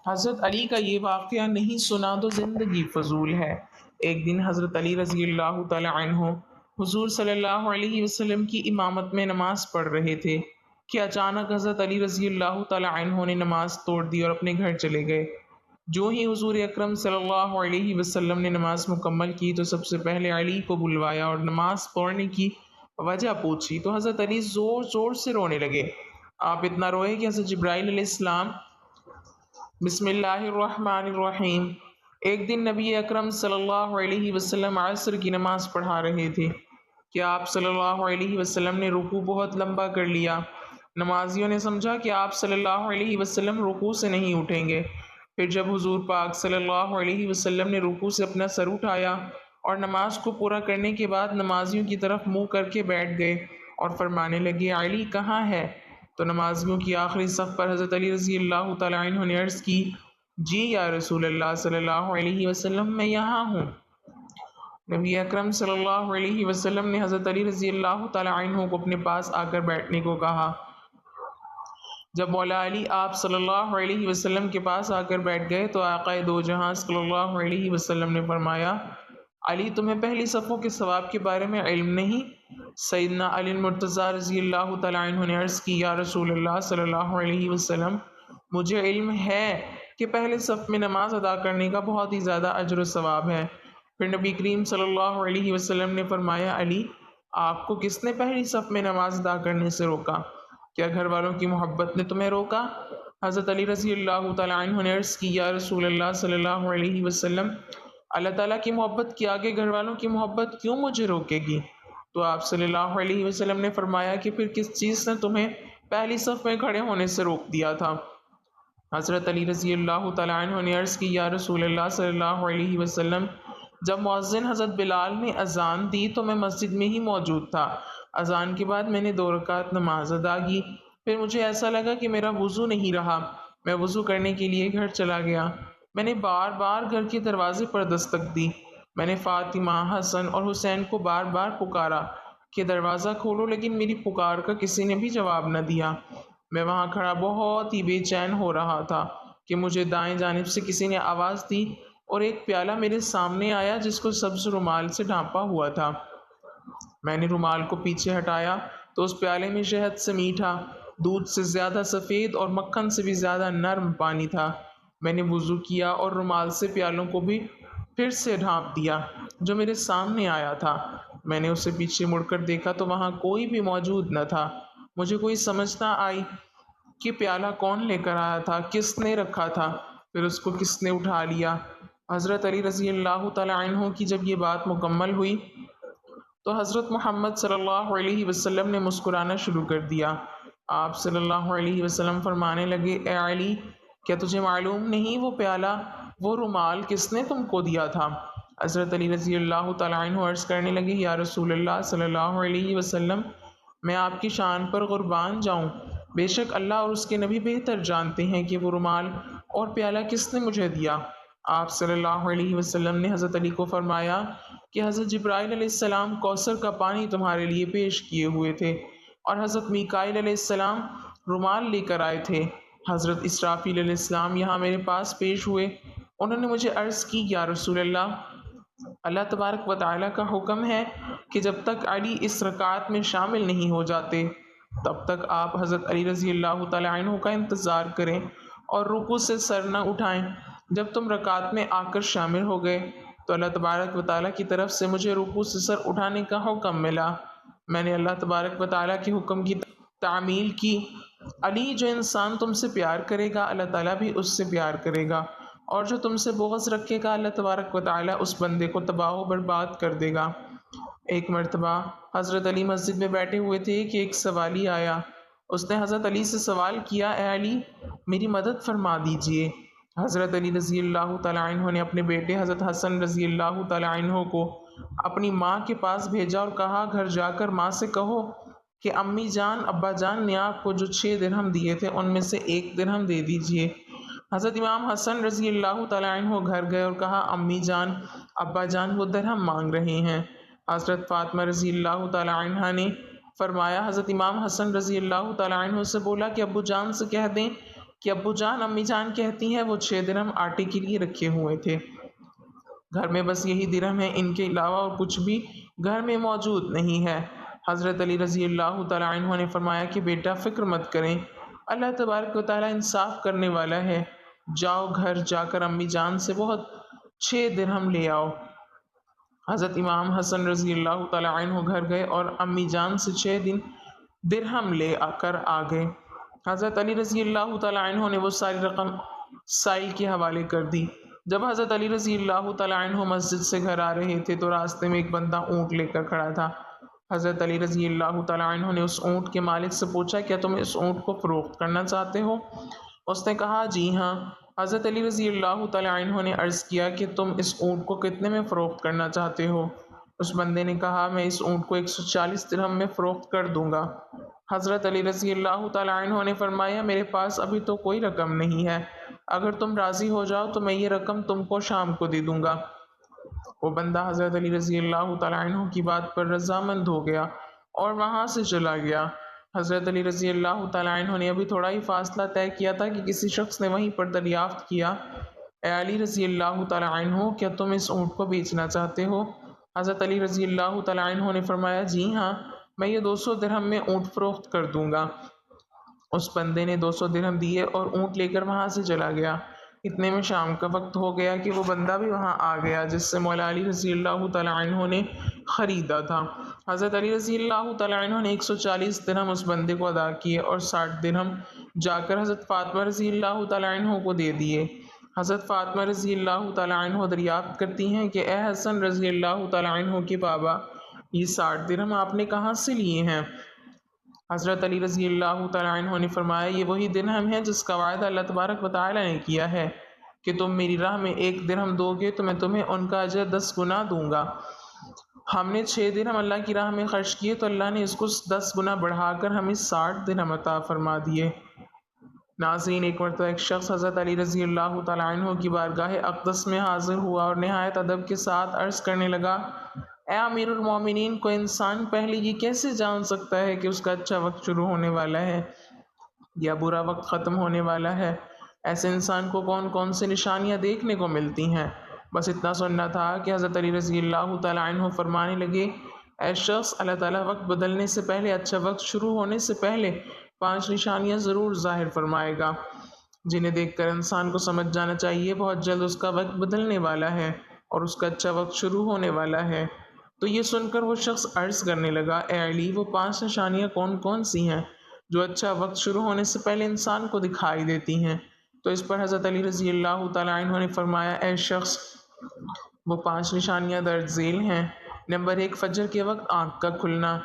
حضرت علی کا یہ واقعہ نہیں سنا تو زندگی فضول ہے۔ ایک دن حضرت علی رضی اللہ تعالی عنہ حضور صلی اللہ علیہ وسلم کی امامت میں نماز پڑھ رہے تھے کہ اچانک حضرت علی رضی اللہ تعالی عنہ نے نماز توڑ دی اور اپنے گھر چلے گئے۔ جو ہی حضور اکرم صلی اللہ علیہ وسلم نے نماز مکمل کی تو سب سے پہلے علی کو بلوایا اور نماز پڑھنے کی وجہ پوچھی تو حضرت علی زور زور سے رونے لگے۔ آپ اتنا روئے کہ حضرت جبرائیل علیہ السلام بسم اللہ الرحمن الرحیم ایک دن نبی اکرم صلی اللہ علیہ وسلم عصر کی نماز پڑھا رہے تھے کہ آپ صلی اللہ علیہ وسلم نے رکوع بہت لمبا کر لیا۔ نمازیوں نے سمجھا کہ آپ صلی اللہ علیہ وسلم رکوع سے نہیں اٹھیں گے۔ پھر جب حضور پاک صلی اللہ علیہ وسلم نے رکوع سے اپنا سر اٹھایا اور نماز کو پورا کرنے کے بعد نمازیوں کی طرف منہ کر کے بیٹھ گئے اور فرمانے لگے علی کہاں ہے؟ تو نمازیوں کی آخری صف پر حضرت علی رضی اللہ تعالی عنہ نے عرض کی جی یا رسول اللہ صلی اللہ علیہ وسلم میں یہاں ہوں۔ نبی اکرم صلی اللہ علیہ وسلم نے حضرت علی رضی اللہ تعالی عنہ کو اپنے پاس آ کر بیٹھنے کو کہا۔ جب مولا علی آپ صلی اللہ علیہ وسلم کے پاس آ کر بیٹھ گئے تو آقا دو جہاں صلی اللہ علیہ وسلم نے فرمایا علی تمہیں پہلی صفوں کے ثواب کے بارے میں علم نہیں؟ سیدنا علی المرتضیٰ رضی اللہ تعالی عنہ نے عرض کی یا رسول اللہ صلی اللہ علیہ وسلم مجھے علم ہے کہ پہلے صف میں نماز ادا کرنے کا بہت ہی زیادہ اجر و ثواب ہے۔ پھر نبی کریم صلی اللہ علیہ وسلم نے فرمایا علی آپ کو کس نے پہلی صف میں نماز ادا کرنے سے روکا؟ کیا گھر والوں کی محبت نے تمہیں روکا؟ حضرت علی رضی اللہ تعالی عنہ نے عرض کی یا رسول اللہ صلی اللہ علیہ وسلم اللہ تعالیٰ کی محبت کے آگے گھر والوں کی محبت کیوں مجھے روکے گی؟ تو آپ صلی اللہ علیہ وسلم نے فرمایا کہ پھر کس چیز نے تمہیں پہلی صف میں کھڑے ہونے سے روک دیا تھا؟ حضرت علی رضی اللہ تعالی عنہ نے عرض کی یا رسول اللہ صلی اللہ علیہ وسلم جب مؤذن حضرت بلال نے اذان دی تو میں مسجد میں ہی موجود تھا۔ اذان کے بعد میں نے 2 رکعت نماز ادا کی، پھر مجھے ایسا لگا کہ میرا وضو نہیں رہا، میں وضو کرنے کے لیے گھر چلا گیا۔ میں نے بار بار گھر کے دروازے پر دستک دی، میں نے فاطمہ، حسن اور حسین کو بار بار پکارا کہ دروازہ کھولو لیکن میری پکار کا کسی نے بھی جواب نہ دیا۔ میں وہاں کھڑا بہت ہی بے چین ہو رہا تھا کہ مجھے دائیں جانب سے کسی نے آواز دی اور ایک پیالہ میرے سامنے آیا جس کو سبز رومال سے ڈھانپا ہوا تھا۔ میں نے رومال کو پیچھے ہٹایا تو اس پیالے میں شہد سے میٹھا، دودھ سے زیادہ سفید اور مکھن سے بھی زیادہ نرم پانی تھا۔ میں نے وضو کیا اور رومال سے پیالوں کو بھی پھر سے ڈھانپ دیا جو میرے سامنے آیا تھا۔ میں نے اسے پیچھے مڑ کر دیکھا تو وہاں کوئی بھی موجود نہ تھا۔ مجھے کوئی سمجھ نہ آئی کہ پیالہ کون لے کر آیا تھا، کس نے رکھا تھا، پھر اس کو کس نے اٹھا لیا۔ حضرت علی رضی اللہ تعالی عنہ کی جب یہ بات مکمل ہوئی تو حضرت محمد صلی اللہ علیہ وسلم نے مسکرانا شروع کر دیا۔ آپ صلی اللہ علیہ وسلم فرمانے لگے اے علی کیا تجھے معلوم نہیں وہ پیالہ، وہ رومال کس نے تم کو دیا تھا؟ حضرت علی رضی اللہ تعالی عنہ عرض کرنے لگے یا رسول اللہ صلی اللہ علیہ وسلم میں آپ کی شان پر قربان جاؤں، بے شک اللہ اور اس کے نبی بہتر جانتے ہیں کہ وہ رومال اور پیالہ کس نے مجھے دیا۔ آپ صلی اللہ علیہ وسلم نے حضرت علی کو فرمایا کہ حضرت جبرائیل علیہ السلام کوثر کا پانی تمہارے لیے پیش کیے ہوئے تھے اور حضرت میکائیل علیہ السلام رومال لے کر آئے تھے۔ حضرت اسرافیل علیہ السلام یہاں میرے پاس پیش ہوئے، انہوں نے مجھے عرض کی یا رسول اللہ تبارک و تعالیٰ کا حکم ہے کہ جب تک علی اس رکعت میں شامل نہیں ہو جاتے تب تک آپ حضرت علی رضی اللہ تعالی عنہ کا انتظار کریں اور رکوع سے سر نہ اٹھائیں۔ جب تم رکعت میں آ کر شامل ہو گئے تو اللہ تبارک و تعالیٰ کی طرف سے مجھے رکوع سے سر اٹھانے کا حکم ملا۔ میں نے اللہ تبارک و تعالیٰ کے حکم کی تعمیل کی۔ علی جو انسان تم سے پیار کرے گا اللہ تعالیٰ بھی اس سے پیار کرے گا، اور جو تم سے بغض رکھے گا اللہ تبارک و تعالیٰ اس بندے کو تباہ و برباد کر دے گا۔ ایک مرتبہ حضرت علی مسجد میں بیٹھے ہوئے تھے کہ ایک سوالی آیا۔ اس نے حضرت علی سے سوال کیا اے علی میری مدد فرما دیجئے۔ حضرت علی رضی اللہ تعالی عنہ نے اپنے بیٹے حضرت حسن رضی اللہ تعالی عنہ کو اپنی ماں کے پاس بھیجا اور کہا گھر جا کر ماں سے کہو کہ امی جان ابا جان نے آپ کو جو 6 درہم دیے تھے ان میں سے 1 درہم دے دیجئے۔ حضرت امام حسن رضی اللہ تعالی عنہ گھر گئے اور کہا امی جان ابا جان وہ درہم مانگ رہے ہیں۔ حضرت فاطمہ رضی اللہ تعالی عنہ نے فرمایا حضرت امام حسن رضی اللہ تعالی عنہ سے بولا کہ ابو جان سے کہہ دیں کہ ابو جان امی جان کہتی ہیں وہ 6 درہم آٹے کے لیے رکھے ہوئے تھے، گھر میں بس یہی درہم ہے، ان کے علاوہ اور کچھ بھی گھر میں موجود نہیں ہے۔ حضرت علی رضی اللہ تعالیٰ عنہ نے فرمایا کہ بیٹا فکر مت کریں، اللہ تبارک و تعالیٰ انصاف کرنے والا ہے، جاؤ گھر جا کر امی جان سے بہت 6 درہم لے آؤ۔ حضرت امام حسن رضی اللہ تعالیٰ عنہ گھر گئے اور امی جان سے 6 درہم لے کر آ گئے۔ حضرت علی رضی اللہ تعالیٰ عنہ نے وہ ساری رقم سائل کے حوالے کر دی۔ جب حضرت علی رضی اللہ تعالیٰ عنہ مسجد سے گھر آ رہے تھے تو راستے میں ایک بندہ اونٹ لے کر کھڑا تھا۔ حضرت علی رضی اللہ تعالیٰ عنہ نے اس اونٹ کے مالک سے پوچھا کیا تم اس اونٹ کو فروخت کرنا چاہتے ہو؟ اس نے کہا جی ہاں۔ حضرت علی رضی اللہ تعالیٰ عنہ نے عرض کیا کہ تم اس اونٹ کو کتنے میں فروخت کرنا چاہتے ہو؟ اس بندے نے کہا میں اس اونٹ کو 140 درہم میں فروخت کر دوں گا۔ حضرت علی رضی اللہ تعالیٰ عنہ نے فرمایا میرے پاس ابھی تو کوئی رقم نہیں ہے، اگر تم راضی ہو جاؤ تو میں یہ رقم تم کو شام کو دے دوں گا۔ وہ بندہ حضرت علی رضی اللہ تعالیٰ عنہ کی بات پر رضامند ہو گیا اور وہاں سے چلا گیا۔ حضرت علی رضی اللہ تعالیٰ عنہ نے ابھی تھوڑا ہی فاصلہ طے کیا تھا کہ کسی شخص نے وہیں پر دریافت کیا اے علی رضی اللہ تعالیٰ عنہ کیا تم اس اونٹ کو بیچنا چاہتے ہو؟ حضرت علی رضی اللہ تعالیٰ عنہ نے فرمایا جی ہاں، میں یہ 200 درہم میں اونٹ فروخت کر دوں گا۔ اس بندے نے 200 درہم دیے اور اونٹ لے کر وہاں سے چلا گیا۔ اتنے میں شام کا وقت ہو گیا کہ وہ بندہ بھی وہاں آ گیا جس سے مولا علی رضی اللہ تعالیٰ عنہ نے خریدا تھا۔ حضرت علی رضی اللہ تعالیٰ عنہ نے 140 درہم اس بندے کو ادا کیے اور 60 درہم جا کر حضرت فاطمہ رضی اللہ تعالیٰ عنہ کو دے دیے۔ حضرت فاطمہ رضی اللہ تعالیٰ عنہ دریافت کرتی ہیں کہ اے حسن رضی اللہ تعالیٰ عنہ کے بابا، یہ 60 درہم آپ نے کہاں سے لیے ہیں؟ حضرت علی رضی اللہ تعالیٰ عنہ نے فرمایا یہ وہی درہم ہے جس کا وعدہ اللہ تبارک و تعالیٰ نے کیا ہے کہ تم میری راہ میں 1 درہم دو گے تو میں تمہیں ان کا اجر 10 گنا دوں گا۔ ہم نے 6 درہم اللہ کی راہ میں خرچ کیے تو اللہ نے اس کو 10 گنا بڑھا کر ہمیں 60 درہم عطا فرما دیے۔ ناظرین، ایک مرتبہ ایک شخص حضرت علی رضی اللہ تعالیٰ عنہ کی بارگاہ اقدس میں حاضر ہوا اور نہایت ادب کے ساتھ عرض کرنے لگا اے امیر المومنین، کوئی انسان پہلے یہ کیسے جان سکتا ہے کہ اس کا اچھا وقت شروع ہونے والا ہے یا برا وقت ختم ہونے والا ہے؟ ایسے انسان کو کون کون سے نشانیاں دیکھنے کو ملتی ہیں؟ بس اتنا سننا تھا کہ حضرت علی رضی اللہ تعالیٰ عنہ فرمانے لگے اے شخص، اللہ تعالیٰ وقت بدلنے سے پہلے، اچھا وقت شروع ہونے سے پہلے 5 نشانیاں ضرور ظاہر فرمائے گا جنہیں دیکھ کر انسان کو سمجھ جانا چاہیے بہت جلد اس کا وقت بدلنے والا ہے اور اس کا اچھا وقت شروع ہونے والا ہے۔ تو یہ سن کر وہ شخص عرض کرنے لگا اے علی، وہ 5 نشانیاں کون کون سی ہیں جو اچھا وقت شروع ہونے سے پہلے انسان کو دکھائی دیتی ہیں؟ تو اس پر حضرت علی رضی اللہ تعالیٰ عنہ نے فرمایا اے شخص، وہ 5 نشانیاں درج ذیل ہیں۔ نمبر 1، فجر کے وقت آنکھ کا کھلنا۔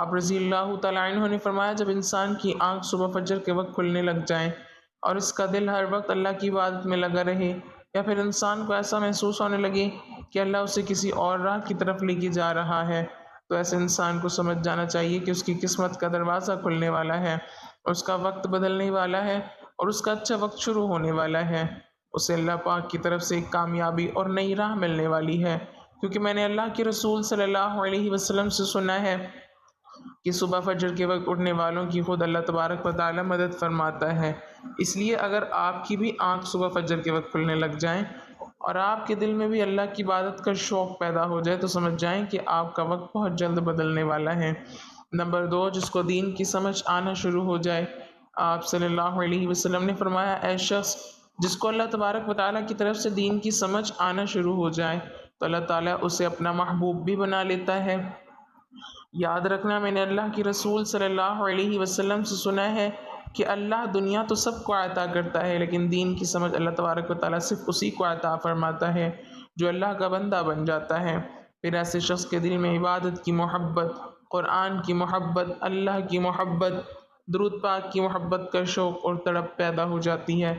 آپ رضی اللہ تعالیٰ عنہ نے فرمایا جب انسان کی آنکھ صبح فجر کے وقت کھلنے لگ جائیں اور اس کا دل ہر وقت اللہ کی عبادت میں لگا رہے، یا پھر انسان کو ایسا محسوس ہونے لگے کہ اللہ اسے کسی اور راہ کی طرف لے کے جا رہا ہے، تو ایسے انسان کو سمجھ جانا چاہیے کہ اس کی قسمت کا دروازہ کھلنے والا ہے، اس کا وقت بدلنے والا ہے اور اس کا اچھا وقت شروع ہونے والا ہے۔ اسے اللہ پاک کی طرف سے ایک کامیابی اور نئی راہ ملنے والی ہے، کیونکہ میں نے اللہ کے رسول صلی اللہ علیہ وسلم سے سنا ہے کہ صبح فجر کے وقت اٹھنے والوں کی خود اللہ تبارک و تعالیٰ مدد فرماتا ہے۔ اس لیے اگر آپ کی بھی آنکھ صبح فجر کے وقت کھلنے لگ جائیں اور آپ کے دل میں بھی اللہ کی عبادت کا شوق پیدا ہو جائے تو سمجھ جائیں کہ آپ کا وقت بہت جلد بدلنے والا ہے۔ نمبر 2، جس کو دین کی سمجھ آنا شروع ہو جائے۔ آپ صلی اللہ علیہ وسلم نے فرمایا اے شخص، جس کو اللہ تبارک و تعالیٰ کی طرف سے دین کی سمجھ آنا شروع ہو جائے تو اللہ تعالیٰ اسے اپنا محبوب بھی بنا لیتا ہے۔ یاد رکھنا، میں نے اللہ کی رسول صلی اللہ علیہ وسلم سے سنا ہے کہ اللہ دنیا تو سب کو عطا کرتا ہے لیکن دین کی سمجھ اللہ تبارک و تعالیٰ صرف اسی کو عطا فرماتا ہے جو اللہ کا بندہ بن جاتا ہے۔ پھر ایسے شخص کے دل میں عبادت کی محبت، قرآن کی محبت، اللہ کی محبت، درود پاک کی محبت کا شوق اور تڑپ پیدا ہو جاتی ہے۔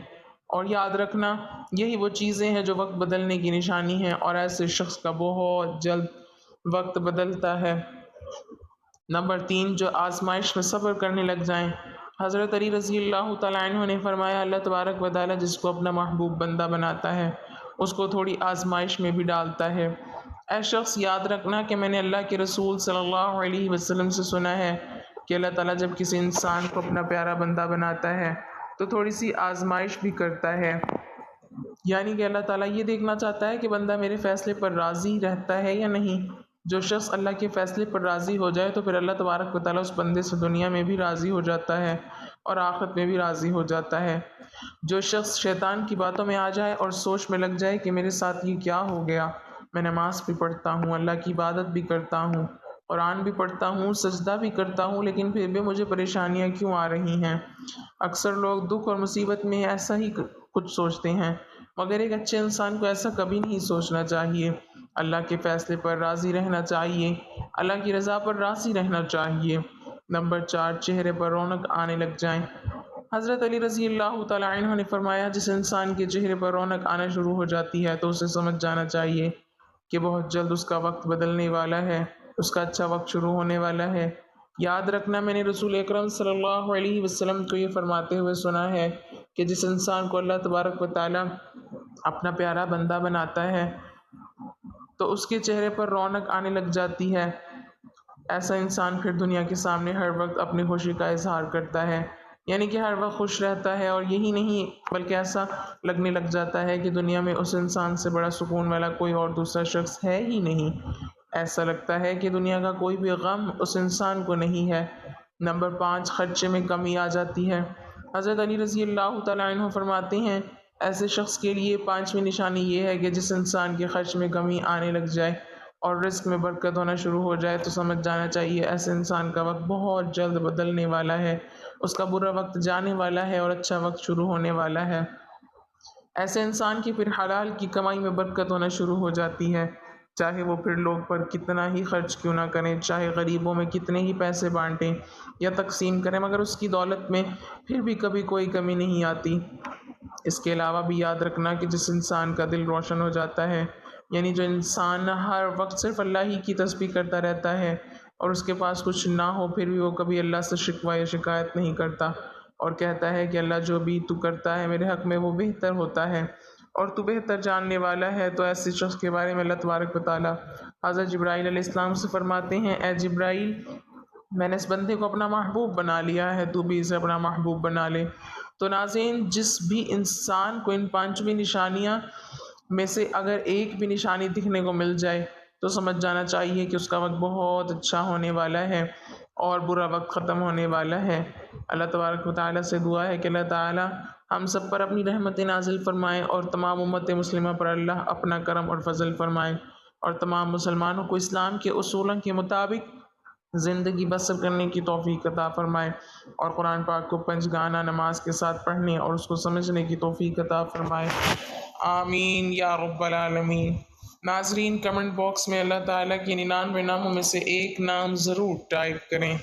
اور یاد رکھنا، یہی وہ چیزیں ہیں جو وقت بدلنے کی نشانی ہیں اور ایسے شخص کا بہت جلد وقت بدلتا ہے۔ نمبر 3، جو آزمائش میں صبر کرنے لگ جائیں۔ حضرت علی رضی اللہ تعالیٰ عنہ نے فرمایا اللہ تبارک و تعالیٰ جس کو اپنا محبوب بندہ بناتا ہے اس کو تھوڑی آزمائش میں بھی ڈالتا ہے۔ اے شخص، یاد رکھنا کہ میں نے اللہ کے رسول صلی اللہ علیہ وسلم سے سنا ہے کہ اللہ تعالیٰ جب کسی انسان کو اپنا پیارا بندہ بناتا ہے تو تھوڑی سی آزمائش بھی کرتا ہے، یعنی کہ اللہ تعالیٰ یہ دیکھنا چاہتا ہے کہ بندہ میرے فیصلے پر راضی رہتا ہے یا نہیں۔ جو شخص اللہ کے فیصلے پر راضی ہو جائے تو پھر اللہ تبارک و تعالیٰ اس بندے سے دنیا میں بھی راضی ہو جاتا ہے اور آخرت میں بھی راضی ہو جاتا ہے۔ جو شخص شیطان کی باتوں میں آ جائے اور سوچ میں لگ جائے کہ میرے ساتھ یہ کیا ہو گیا، میں نماز بھی پڑھتا ہوں، اللہ کی عبادت بھی کرتا ہوں، قرآن بھی پڑھتا ہوں، سجدہ بھی کرتا ہوں، لیکن پھر بھی مجھے پریشانیاں کیوں آ رہی ہیں۔ اکثر لوگ دکھ اور مصیبت میں ایسا ہی کچھ سوچتے ہیں، مگر ایک اچھے انسان کو ایسا کبھی نہیں سوچنا چاہیے۔ اللہ کے فیصلے پر راضی رہنا چاہیے، اللہ کی رضا پر راضی رہنا چاہیے۔ نمبر 4، چہرے پر رونق آنے لگ جائیں۔ حضرت علی رضی اللہ تعالیٰ عنہ نے فرمایا، جس انسان کے چہرے پر رونق آنا شروع ہو جاتی ہے تو اسے سمجھ جانا چاہیے کہ بہت جلد اس کا وقت بدلنے والا ہے، اس کا اچھا وقت شروع ہونے والا ہے۔ یاد رکھنا، میں نے رسول اکرم صلی اللہ علیہ وسلم کو یہ فرماتے ہوئے سنا ہے کہ جس انسان کو اللہ تبارک و تعالیٰ اپنا پیارا بندہ بناتا ہے تو اس کے چہرے پر رونق آنے لگ جاتی ہے۔ ایسا انسان پھر دنیا کے سامنے ہر وقت اپنی خوشی کا اظہار کرتا ہے، یعنی کہ ہر وقت خوش رہتا ہے، اور یہی نہیں بلکہ ایسا لگنے لگ جاتا ہے کہ دنیا میں اس انسان سے بڑا سکون والا کوئی اور دوسرا شخص ہے ہی نہیں۔ ایسا لگتا ہے کہ دنیا کا کوئی بھی غم اس انسان کو نہیں ہے۔ نمبر 5، خرچے میں کمی آ جاتی ہے۔ حضرت علی رضی اللہ تعالیٰ عنہ فرماتے ہیں، ایسے شخص کے لیے 5ویں نشانی یہ ہے کہ جس انسان کے خرچ میں کمی آنے لگ جائے اور رزق میں برکت ہونا شروع ہو جائے تو سمجھ جانا چاہیے ایسے انسان کا وقت بہت جلد بدلنے والا ہے، اس کا برا وقت جانے والا ہے اور اچھا وقت شروع ہونے والا ہے۔ ایسے انسان کی پھر حلال کی کمائی میں برکت ہونا شروع ہو جاتی ہے، چاہے وہ پھر لوگ پر کتنا ہی خرچ کیوں نہ کریں، چاہے غریبوں میں کتنے ہی پیسے بانٹیں یا تقسیم کریں، مگر اس کی دولت میں پھر بھی کبھی کوئی کمی نہیں آتی۔ اس کے علاوہ بھی یاد رکھنا کہ جس انسان کا دل روشن ہو جاتا ہے، یعنی جو انسان ہر وقت صرف اللہ ہی کی تسبیح کرتا رہتا ہے اور اس کے پاس کچھ نہ ہو پھر بھی وہ کبھی اللہ سے شکوہ یا شکایت نہیں کرتا اور کہتا ہے کہ اللہ جو بھی تو کرتا ہے میرے حق میں وہ بہتر ہوتا ہے اور تو بہتر جاننے والا ہے، تو ایسے شخص کے بارے میں اللہ تبارک و تعالیٰ حضرت جبرائیل علیہ السلام سے فرماتے ہیں، اے جبرائیل، میں نے اس بندے کو اپنا محبوب بنا لیا ہے، تو بھی اسے اپنا محبوب بنا لے۔ تو ناظرین، جس بھی انسان کو ان 5 نشانیاں میں سے اگر ایک بھی نشانی دکھنے کو مل جائے تو سمجھ جانا چاہیے کہ اس کا وقت بہت اچھا ہونے والا ہے اور برا وقت ختم ہونے والا ہے۔ اللہ تبارک و تعالیٰ سے دعا ہے کہ اللہ تعالیٰ ہم سب پر اپنی رحمت نازل فرمائے اور تمام امت مسلمہ پر اللہ اپنا کرم اور فضل فرمائے اور تمام مسلمانوں کو اسلام کے اصولوں کے مطابق زندگی بسر کرنے کی توفیق عطا فرمائے اور قرآن پاک کو 5 گانا نماز کے ساتھ پڑھنے اور اس کو سمجھنے کی توفیق عطا فرمائے، آمین یا رب العالمین۔ ناظرین، کمنٹ باکس میں اللہ تعالیٰ کے 99 ناموں میں سے ایک نام ضرور ٹائپ کریں۔